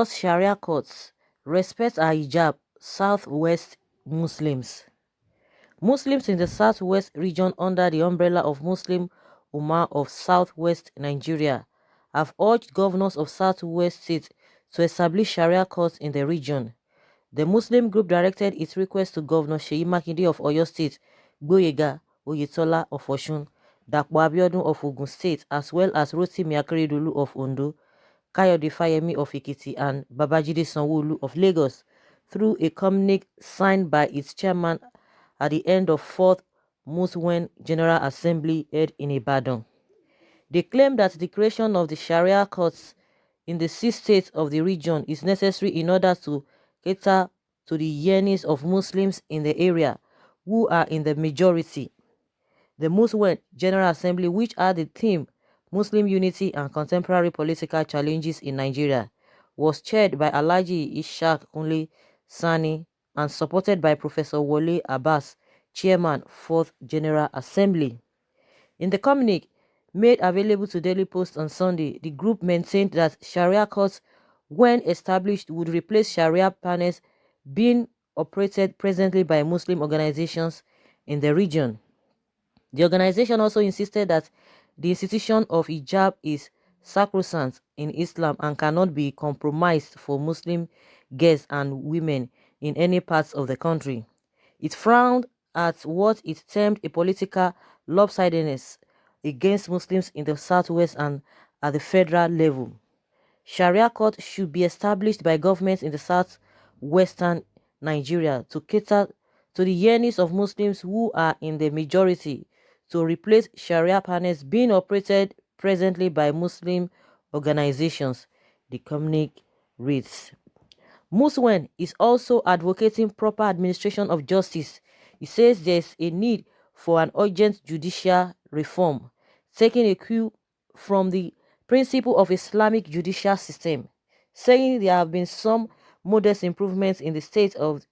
Lagos Sharia courts respect our hijab, Southwest Muslims. Muslims in the Southwest region under the umbrella of MUSL1MS of Southwest Nigeria have urged governors of Southwest states to establish Sharia courts in the region. The Muslim group directed its request to Governor Seyi Makinde of Oyo State, Gboyega Oyetola of Osun, Dapo Abiodun of Ogun State, as well as Rotimi Akeredolu of Ondo, Kayode Fayemi of Ekiti, and Babajide Sanwo-Olu of Lagos, through a communique signed by its chairman at the end of 4th MUSL1MS General Assembly held in Ibadan. They claim that the creation of the Sharia courts in the 6 states of the region is necessary in order to cater to the yearnings of Muslims in the area, who are in the majority. The MUSL1MS General Assembly, which had the theme Muslim Unity and Contemporary Political Challenges in Nigeria, was chaired by Alhaji Ishaq Kunle Sani and supported by Professor Wole Abbas, Chairman, 4th General Assembly. In the communique made available to Daily Post on Sunday, the group maintained that Sharia courts, when established, would replace Sharia panels being operated presently by Muslim organizations in the region. The organization also insisted that the institution of hijab is sacrosanct in Islam and cannot be compromised for Muslim girls and women in any parts of the country. It frowned at what it termed a political lopsidedness against Muslims in the Southwest and at the federal level. Sharia court should be established by governments in the southwestern Nigeria to cater to the yearnings of Muslims who are in the majority, to replace Sharia panels being operated presently by Muslim organizations, the communique reads. MUSL1MS is also advocating proper administration of justice. It says there's a need for an urgent judicial reform, taking a cue from the principle of Islamic judicial system, saying there have been some modest improvements in the state of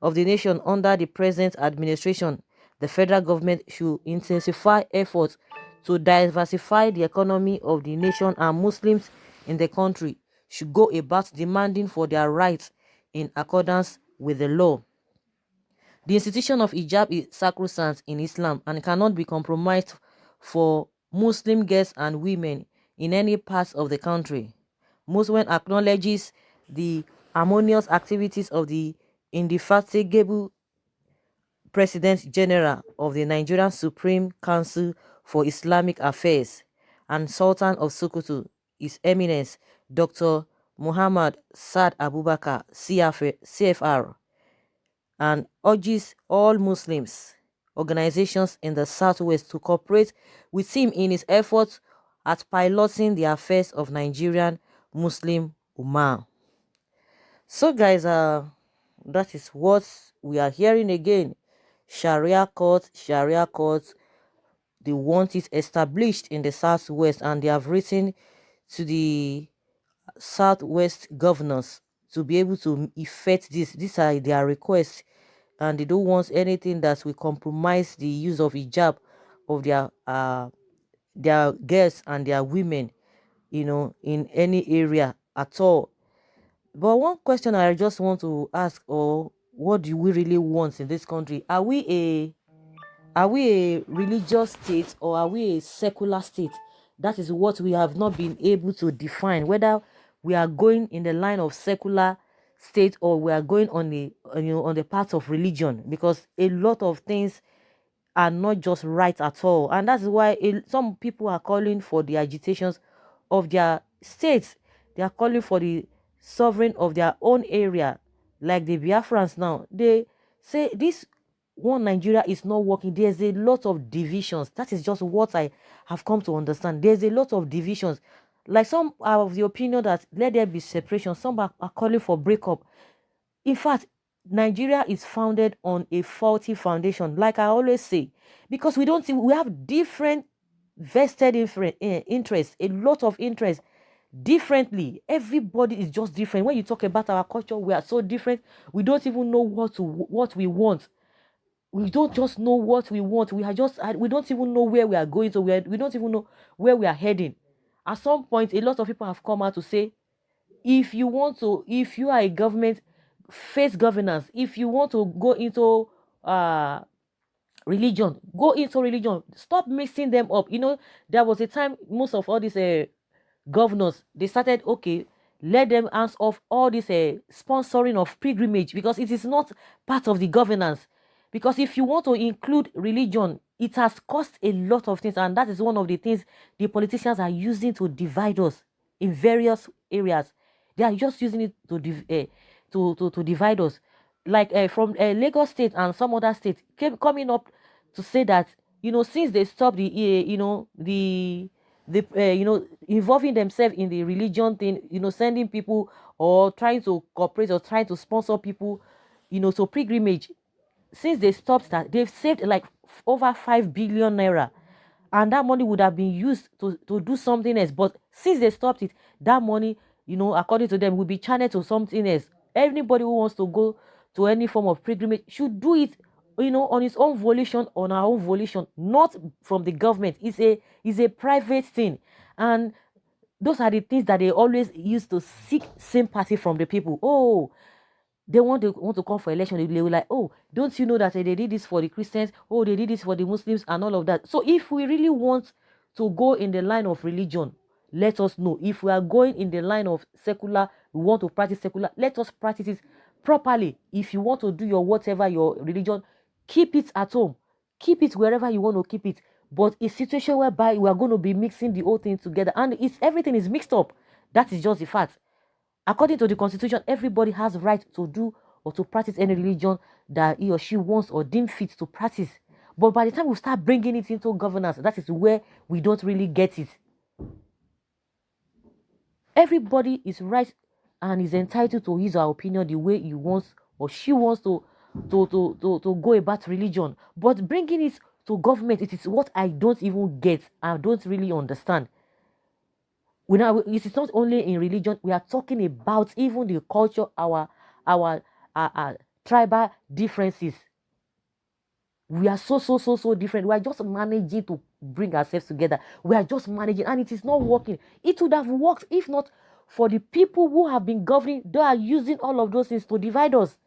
the nation under the present administration. The federal government should intensify efforts to diversify the economy of the nation, and Muslims in the country should go about demanding for their rights in accordance with the law. The institution of hijab is sacrosanct in Islam and cannot be compromised for Muslim girls and women in any part of the country. MUSL1MS acknowledges the harmonious activities of the indefatigable President General of the Nigerian Supreme Council for Islamic Affairs and Sultan of Sokoto, His Eminence Dr. Muhammad Saad Abubakar, CFR, and urges all Muslims organizations in the Southwest to cooperate with him in his efforts at piloting the affairs of Nigerian Muslim Ummah. So guys, that is what we are hearing again. Sharia court, they want it established in the Southwest, and they have written to the Southwest governors to be able to effect this. These are their requests, and they don't want anything that will compromise the use of hijab of their girls and their women, in any area at all. But one question I just want to ask, or what do we really want in this country? Are we a religious state, or are we a secular state? That is what we have not been able to define, whether we are going in the line of secular state or we are going on the path of religion, because a lot of things are not just right at all. And that's why some people are calling for the agitations of their states. They are calling for the sovereign of their own area, like the Biafrans now. They say this one Nigeria is not working. There's a lot of divisions. That is just what I have come to understand. There's a lot of divisions. Like, some are of the opinion that let there be separation. Some are calling for breakup. In fact, Nigeria is founded on a faulty foundation, like I always say, because we have different vested interests, a lot of interests differently. Everybody is just different. When you talk about our culture, we are so different. We don't even know what we want. We don't just know what we want. We don't even know where we are going. We don't even know where we are heading. At some point, a lot of people have come out to say, if you want to, if you are a government, face governance. If you want to go into religion, go into religion. Stop mixing them up. There was a time most of all these governors, they started, okay, let them hands off all this sponsoring of pilgrimage, because it is not part of the governance. Because if you want to include religion, it has cost a lot of things, and that is one of the things the politicians are using to divide us in various areas. They are just using it to divide us, like from Lagos State and some other states coming up to say that, since they stopped the involving themselves in the religion thing, sending people or trying to cooperate or trying to sponsor people, to pilgrimage. Since they stopped that, they've saved like over 5 billion naira, and that money would have been used to do something else. But since they stopped it, that money, according to them, will be channeled to something else. Anybody who wants to go to any form of pilgrimage should do it, on his own volition, on our own volition, not from the government. It's a private thing. And those are the things that they always use to seek sympathy from the people. Oh, they want to come for election. They will like, oh, don't you know that they did this for the Christians? Oh, they did this for the Muslims and all of that. So if we really want to go in the line of religion, let us know. If we are going in the line of secular, we want to practice secular, let us practice it properly. If you want to do your whatever, your religion, keep it at home. Keep it wherever you want to keep it. But a situation whereby we are going to be mixing the whole thing together, and everything is mixed up. That is just the fact. According to the constitution, everybody has right to do or to practice any religion that he or she wants or deem fit to practice. But by the time we start bringing it into governance, that is where we don't really get it. Everybody is right and is entitled to his or her opinion the way he wants or she wants to go about religion. But bringing it to government, it is what I don't even get. I don't really understand. It is not only in religion. We are talking about even the culture, our tribal differences. We are so different. We are just managing to bring ourselves together. We are just managing, and it is not working. It would have worked if not for the people who have been governing. They are using all of those things to divide us.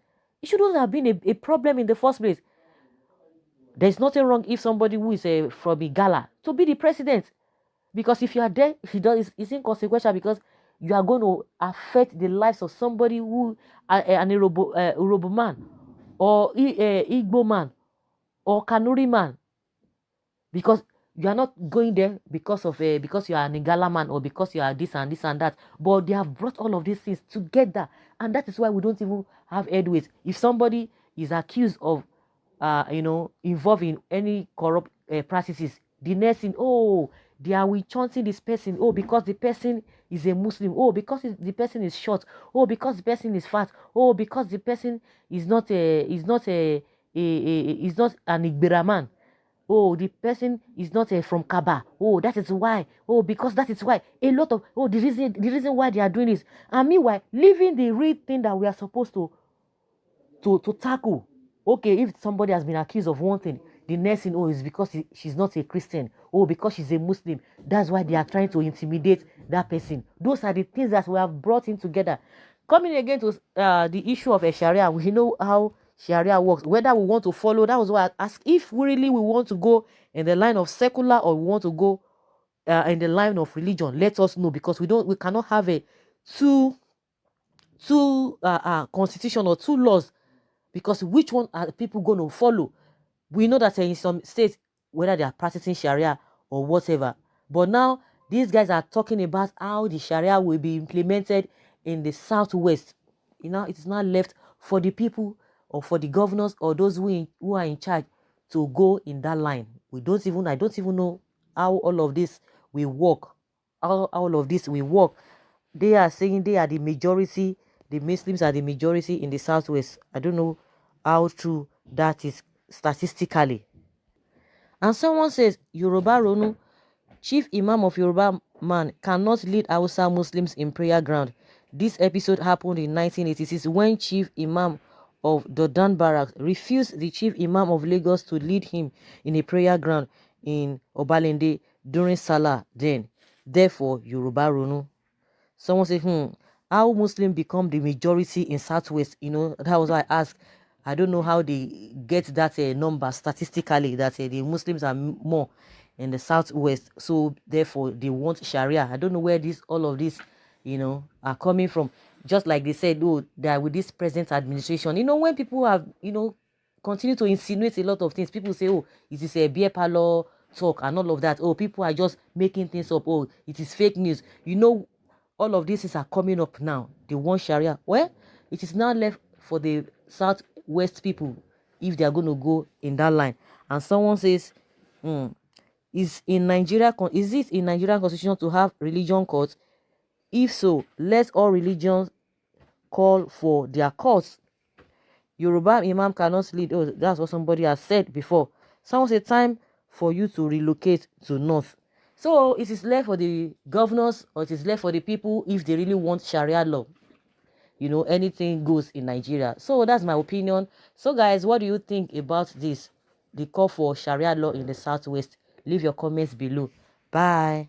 It shouldn't have been a problem in the first place. There's nothing wrong if somebody who is from Igala to be the president. Because if you are there, it's inconsequential, because you are going to affect the lives of somebody who, an Urobo man, or Igbo man, or Kanuri man. Because you are not going there because you are an Igala man, or because you are this and this and that. But they have brought all of these things together, and that is why we don't even have headways. If somebody is accused of involved in any corrupt practices, the next thing, oh, they are we chanting this person, oh, because the person is a Muslim, oh, because the person is short, oh, because the person is fat, oh, because the person is not is not an Igbira man, oh, the person is not from Kaba, oh, that is why, oh, because that is why a lot of, oh, the reason why they are doing this. And meanwhile, leaving the real thing that we are supposed to tackle. Okay, if somebody has been accused of one thing, the next thing, oh, is because she's not a Christian, oh, because she's a Muslim. That's why they are trying to intimidate that person. Those are the things that we have brought in together. Coming again to the issue of a Sharia, we know how Sharia works. Whether we want to follow, that was why I asked if we want to go in the line of secular, or we want to go in the line of religion. Let us know, because we cannot have a two constitution or two laws, because which one are people going to follow? We know that in some states, whether they are practicing Sharia or whatever, but now these guys are talking about how the Sharia will be implemented in the southwest. It is not left for the people or for the governors or those who are in charge to go in that line. I don't even know how all of this will work. How all of this will work. They are saying they are the majority, the Muslims are the majority in the southwest. I don't know how true that is statistically. And someone says Yoruba Ronu, chief imam of Yoruba man, cannot lead Hausa Muslims in prayer ground. This episode happened in 1986 when chief imam of Dodan Barracks refused the chief imam of Lagos to lead him in a prayer ground in Obalende during Salah then. Therefore, Yoruba Ronu. Someone says, how Muslim become the majority in Southwest. You know, that was why I asked. I don't know how they get that number statistically that the Muslims are more in the Southwest, so therefore they want Sharia. I don't know where this all of this, are coming from. Just like they said, oh, that with this present administration, when people have, continue to insinuate a lot of things, people say, oh, it is a beer parlor talk and all of that. Oh, people are just making things up. Oh, it is fake news. All of these things are coming up now. They want Sharia. Well, it is now left for the Southwest people if they are going to go in that line. And someone says, is it in Nigerian constitution to have religion courts? If so, let all religions call for their courts. Yoruba Imam cannot lead. Oh, that's what somebody has said before. Someone said time for you to relocate to North. So it is left for the governors, or it is left for the people if they really want Sharia law. Anything goes in Nigeria. So that's my opinion. So guys, what do you think about this? The call for Sharia law in the Southwest? Leave your comments below. Bye.